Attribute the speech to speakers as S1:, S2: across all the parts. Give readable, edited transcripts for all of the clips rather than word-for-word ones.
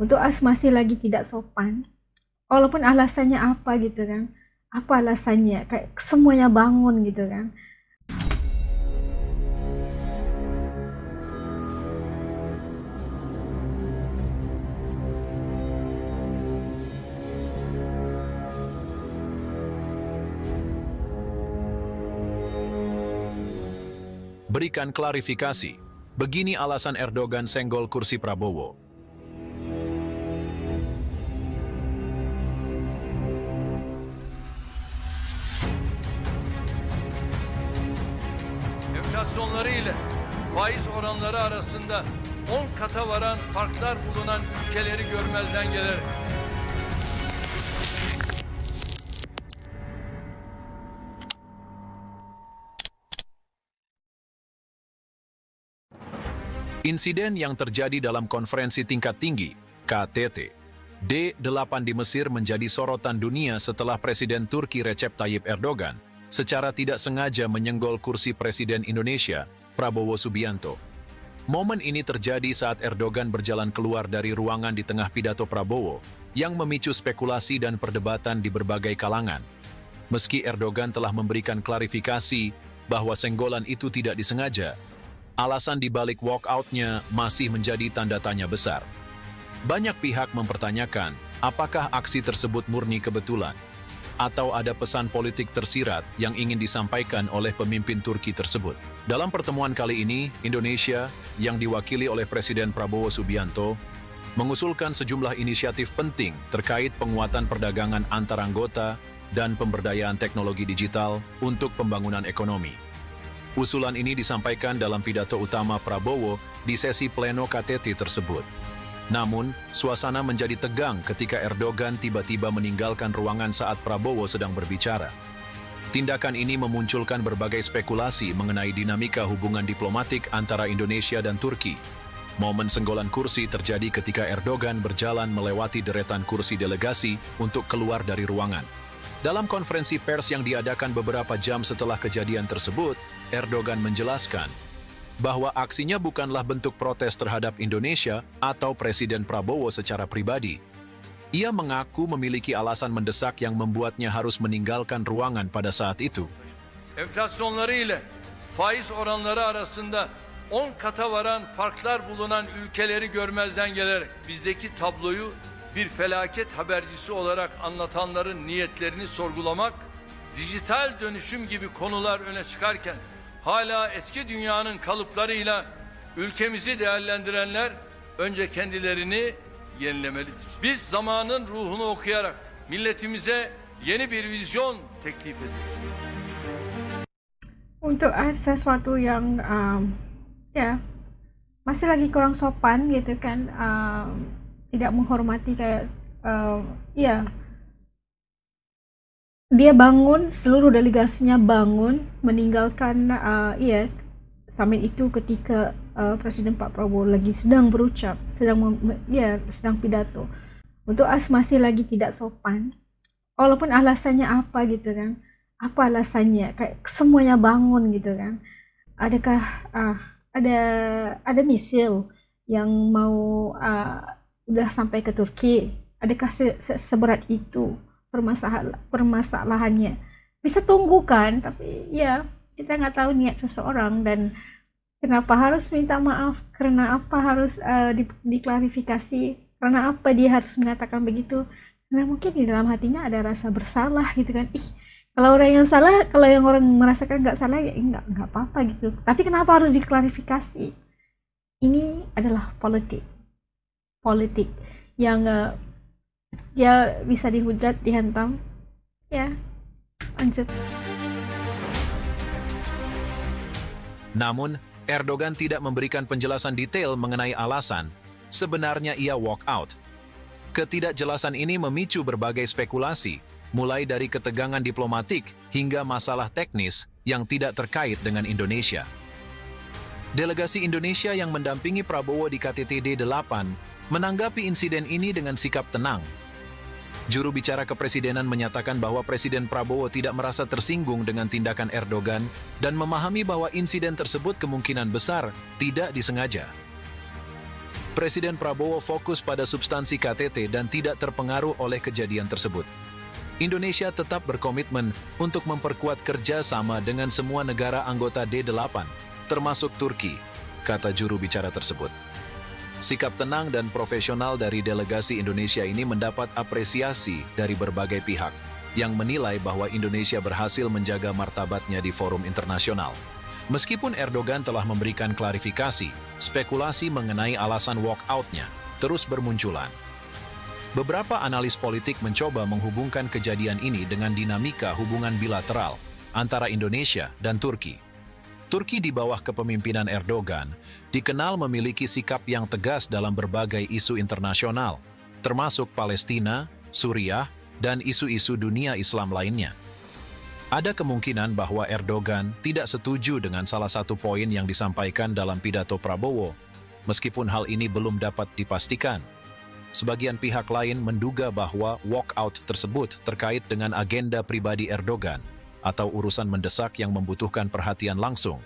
S1: untuk masih lagi tidak sopan, walaupun alasannya apa gitu kan, apa alasannya, kayak semuanya bangun gitu kan.
S2: Berikan klarifikasi. Begini alasan Erdogan senggol kursi Prabowo.
S3: Enflasyonları ile faiz oranları arasında 10 kata varan farklar bulunan ülkeleri görmezden gelerek
S2: Insiden yang terjadi dalam konferensi tingkat tinggi, KTT, D8 di Mesir menjadi sorotan dunia setelah Presiden Turki Recep Tayyip Erdogan secara tidak sengaja menyenggol kursi Presiden Indonesia, Prabowo Subianto. Momen ini terjadi saat Erdogan berjalan keluar dari ruangan di tengah pidato Prabowo yang memicu spekulasi dan perdebatan di berbagai kalangan. Meski Erdogan telah memberikan klarifikasi bahwa senggolan itu tidak disengaja, alasan dibalik walkout-nya masih menjadi tanda tanya besar. Banyak pihak mempertanyakan apakah aksi tersebut murni kebetulan atau ada pesan politik tersirat yang ingin disampaikan oleh pemimpin Turki tersebut. Dalam pertemuan kali ini, Indonesia yang diwakili oleh Presiden Prabowo Subianto mengusulkan sejumlah inisiatif penting terkait penguatan perdagangan antar anggota dan pemberdayaan teknologi digital untuk pembangunan ekonomi. Usulan ini disampaikan dalam pidato utama Prabowo di sesi pleno KTT tersebut. Namun, suasana menjadi tegang ketika Erdogan tiba-tiba meninggalkan ruangan saat Prabowo sedang berbicara. Tindakan ini memunculkan berbagai spekulasi mengenai dinamika hubungan diplomatik antara Indonesia dan Turki. Momen senggolan kursi terjadi ketika Erdogan berjalan melewati deretan kursi delegasi untuk keluar dari ruangan. Dalam konferensi pers yang diadakan beberapa jam setelah kejadian tersebut, Erdogan menjelaskan bahwa aksinya bukanlah bentuk protes terhadap Indonesia atau Presiden Prabowo secara pribadi. Ia mengaku memiliki alasan mendesak yang membuatnya harus meninggalkan ruangan pada saat itu.
S3: enflasyonları ile faiz oranları arasında 10 kata varan farklar bulunan ülkeleri görmezden gelerek bizdeki tabloyu bir felaket habercisi olarak anlatanların niyetlerini sorgulamak, dijital dönüşüm gibi konular öne çıkarken hala eski dünyanın kalıplarıyla ülkemizi değerlendirenler önce kendilerini yenilemelidir. Biz zamanın ruhunu okuyarak milletimize yeni bir vizyon teklif ediyoruz.
S1: Untuk sesuatu yang ya masih lagi kurang sopan gitu kan, tidak menghormati kayak ya dia bangun, seluruh delegasinya bangun meninggalkan summit itu ketika Presiden Pak Prabowo lagi sedang berucap, sedang pidato. Untuk masih lagi tidak sopan, walaupun alasannya apa gitu kan, apa alasannya, kayak semuanya bangun gitu kan. Adakah ada misil yang mau udah sampai ke Turki? Adakah seberat itu permasalahannya? Bisa tunggu kan, tapi ya kita nggak tahu niat seseorang dan kenapa harus minta maaf, karena apa harus diklarifikasi, karena apa dia harus mengatakan begitu, karena mungkin di dalam hatinya ada rasa bersalah gitu kan. Kalau orang yang salah, kalau yang orang merasakan nggak salah ya nggak apa-apa gitu, tapi kenapa harus diklarifikasi? Ini adalah politik yang dia bisa dihujat, dihantam, ya lanjut.
S2: Namun, Erdogan tidak memberikan penjelasan detail mengenai alasan sebenarnya ia walk out. Ketidakjelasan ini memicu berbagai spekulasi, mulai dari ketegangan diplomatik hingga masalah teknis yang tidak terkait dengan Indonesia. Delegasi Indonesia yang mendampingi Prabowo di KTT D8 menanggapi insiden ini dengan sikap tenang. Juru bicara kepresidenan menyatakan bahwa Presiden Prabowo tidak merasa tersinggung dengan tindakan Erdogan dan memahami bahwa insiden tersebut kemungkinan besar tidak disengaja. Presiden Prabowo fokus pada substansi KTT dan tidak terpengaruh oleh kejadian tersebut. Indonesia tetap berkomitmen untuk memperkuat kerjasama dengan semua negara anggota D8, termasuk Turki, kata juru bicara tersebut. Sikap tenang dan profesional dari delegasi Indonesia ini mendapat apresiasi dari berbagai pihak yang menilai bahwa Indonesia berhasil menjaga martabatnya di forum internasional. Meskipun Erdogan telah memberikan klarifikasi, spekulasi mengenai alasan walkout-nya terus bermunculan. Beberapa analis politik mencoba menghubungkan kejadian ini dengan dinamika hubungan bilateral antara Indonesia dan Turki. Turki di bawah kepemimpinan Erdogan dikenal memiliki sikap yang tegas dalam berbagai isu internasional, termasuk Palestina, Suriah, dan isu-isu dunia Islam lainnya. Ada kemungkinan bahwa Erdogan tidak setuju dengan salah satu poin yang disampaikan dalam pidato Prabowo, meskipun hal ini belum dapat dipastikan. Sebagian pihak lain menduga bahwa walkout tersebut terkait dengan agenda pribadi Erdogan atau urusan mendesak yang membutuhkan perhatian langsung.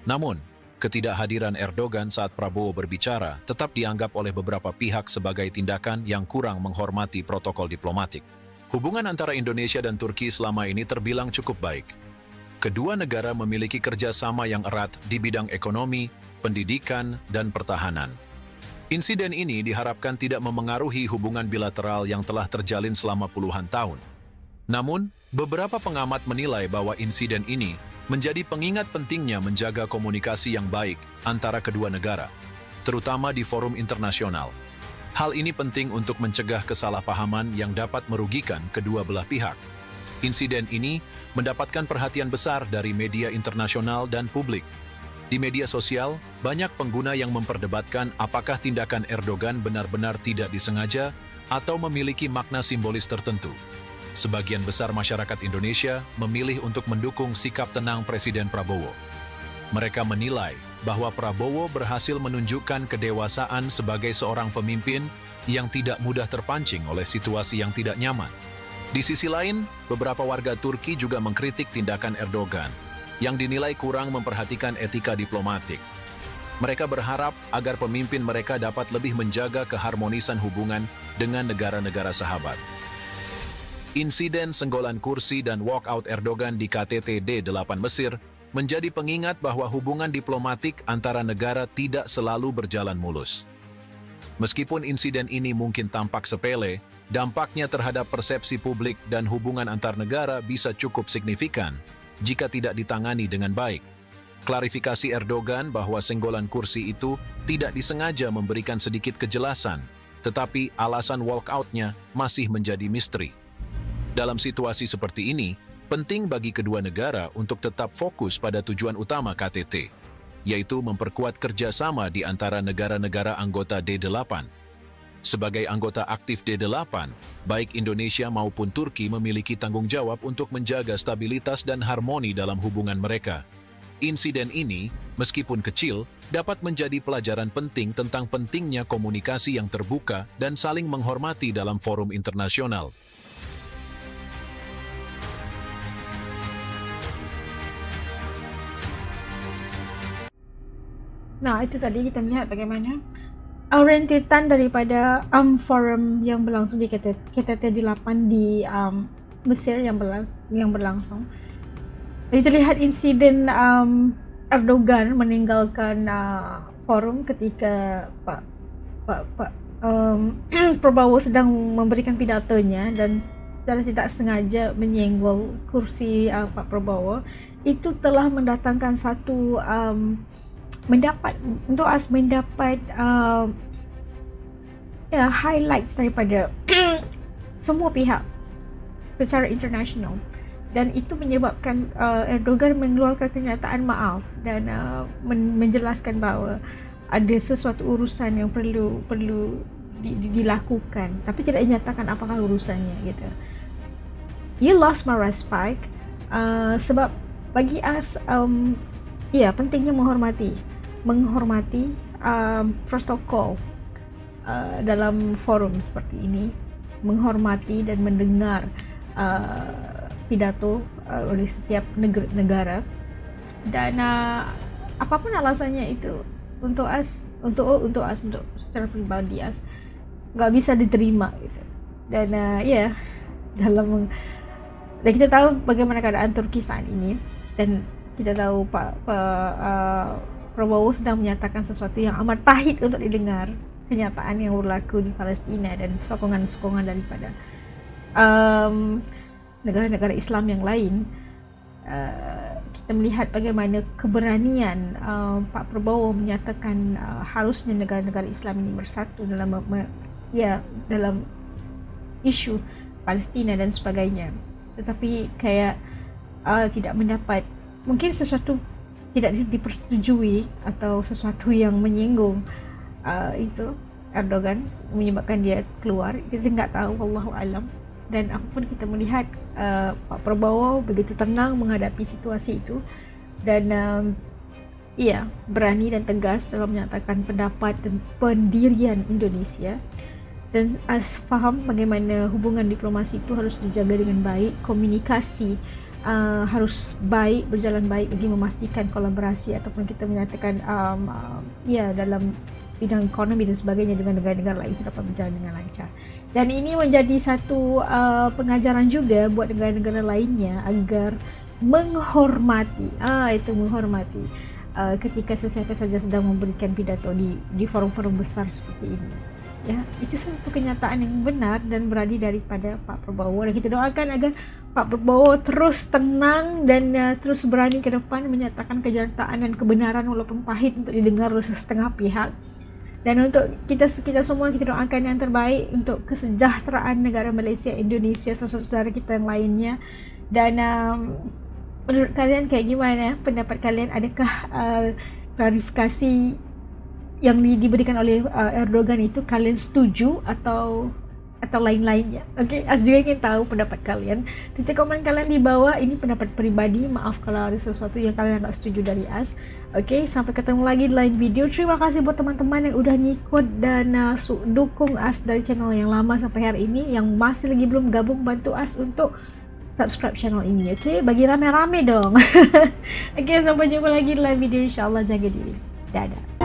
S2: Namun, ketidakhadiran Erdogan saat Prabowo berbicara tetap dianggap oleh beberapa pihak sebagai tindakan yang kurang menghormati protokol diplomatik. Hubungan antara Indonesia dan Turki selama ini terbilang cukup baik. Kedua negara memiliki kerjasama yang erat di bidang ekonomi, pendidikan, dan pertahanan. Insiden ini diharapkan tidak memengaruhi hubungan bilateral yang telah terjalin selama puluhan tahun. Namun, beberapa pengamat menilai bahwa insiden ini menjadi pengingat pentingnya menjaga komunikasi yang baik antara kedua negara, terutama di forum internasional. Hal ini penting untuk mencegah kesalahpahaman yang dapat merugikan kedua belah pihak. Insiden ini mendapatkan perhatian besar dari media internasional dan publik. Di media sosial, banyak pengguna yang memperdebatkan apakah tindakan Erdogan benar-benar tidak disengaja atau memiliki makna simbolis tertentu. Sebagian besar masyarakat Indonesia memilih untuk mendukung sikap tenang Presiden Prabowo. Mereka menilai bahwa Prabowo berhasil menunjukkan kedewasaan sebagai seorang pemimpin yang tidak mudah terpancing oleh situasi yang tidak nyaman. Di sisi lain, beberapa warga Turki juga mengkritik tindakan Erdogan yang dinilai kurang memperhatikan etika diplomatik. Mereka berharap agar pemimpin mereka dapat lebih menjaga keharmonisan hubungan dengan negara-negara sahabat. Insiden senggolan kursi dan walkout Erdogan di KTT D8 Mesir menjadi pengingat bahwa hubungan diplomatik antara negara tidak selalu berjalan mulus. Meskipun insiden ini mungkin tampak sepele, dampaknya terhadap persepsi publik dan hubungan antar negara bisa cukup signifikan jika tidak ditangani dengan baik. Klarifikasi Erdogan bahwa senggolan kursi itu tidak disengaja memberikan sedikit kejelasan, tetapi alasan walkout-nya masih menjadi misteri. Dalam situasi seperti ini, penting bagi kedua negara untuk tetap fokus pada tujuan utama KTT, yaitu memperkuat kerjasama di antara negara-negara anggota D8. Sebagai anggota aktif D8, baik Indonesia maupun Turki memiliki tanggung jawab untuk menjaga stabilitas dan harmoni dalam hubungan mereka. Insiden ini, meskipun kecil, dapat menjadi pelajaran penting tentang pentingnya komunikasi yang terbuka dan saling menghormati dalam forum internasional.
S1: Nah, itu tadi kita melihat bagaimana rentetan daripada forum yang berlangsung di KTT 8 di Mesir yang berlangsung. Jadi terlihat insiden Erdogan meninggalkan forum ketika Prabowo sedang memberikan pidatonya dan secara tidak sengaja menyenggol kursi Pak Prabowo. Itu telah mendatangkan satu mendapat highlights daripada semua pihak secara internasional, dan itu menyebabkan Erdogan mengeluarkan kenyataan maaf dan menjelaskan bahawa ada sesuatu urusan yang perlu dilakukan, tapi tidak dinyatakan apakah urusannya gitu. You lost my respect, sebab bagi us pentingnya menghormati protokol dalam forum seperti ini, menghormati dan mendengar pidato oleh setiap negara, dan apapun alasannya itu untuk secara pribadi As nggak bisa diterima gitu. Dan ya dalam dan kita tahu bagaimana keadaan Turki saat ini, dan kita tahu Prabowo sedang menyatakan sesuatu yang amat pahit untuk didengar, kenyataan yang berlaku di Palestina dan sokongan-sokongan daripada negara-negara Islam yang lain. Kita melihat bagaimana keberanian Pak Prabowo menyatakan harusnya negara-negara Islam ini bersatu dalam isu Palestina dan sebagainya. Tetapi kayak tidak mendapat, mungkin sesuatu tidak dipersetujui atau sesuatu yang menyinggung itu Erdogan menyebabkan dia keluar. Kita nggak tahu, wallahu alam. Dan apapun kita melihat Pak Prabowo begitu tenang menghadapi situasi itu, dan berani dan tegas dalam menyatakan pendapat dan pendirian Indonesia. Dan faham bagaimana hubungan diplomasi itu harus dijaga dengan baik, komunikasi harus baik, berjalan baik bagi memastikan kolaborasi ataupun kita menyatakan dalam bidang ekonomi dan sebagainya dengan negara-negara lain itu dapat berjalan dengan lancar. Dan ini menjadi satu pengajaran juga buat negara-negara lainnya agar menghormati ketika sesuatu saja sedang memberikan pidato di forum-forum besar seperti ini. Ya, itu satu kenyataan yang benar dan berani daripada Pak Prabowo, dan kita doakan agar Pak Prabowo terus tenang dan terus berani ke depan menyatakan kenyataan dan kebenaran walaupun pahit untuk didengar oleh setengah pihak. Dan untuk kita semua, kita doakan yang terbaik untuk kesejahteraan negara Malaysia, Indonesia, saudara-saudara kita yang lainnya. Dan menurut kalian kayak gimana pendapat kalian? Adakah klarifikasi yang diberikan oleh Erdogan itu kalian setuju atau lain-lainnya? Oke, As juga ingin tahu pendapat kalian. Titik komen kalian di bawah. Ini pendapat pribadi, maaf kalau ada sesuatu yang kalian nggak setuju dari As. Oke, sampai ketemu lagi di lain video. Terima kasih buat teman-teman yang udah ngikut dan dukung As dari channel yang lama sampai hari ini. Yang masih lagi belum gabung, bantu As untuk subscribe channel ini, oke? Bagi rame-rame dong. Oke, sampai jumpa lagi di lain video, insyaallah. Jaga diri. Dadah.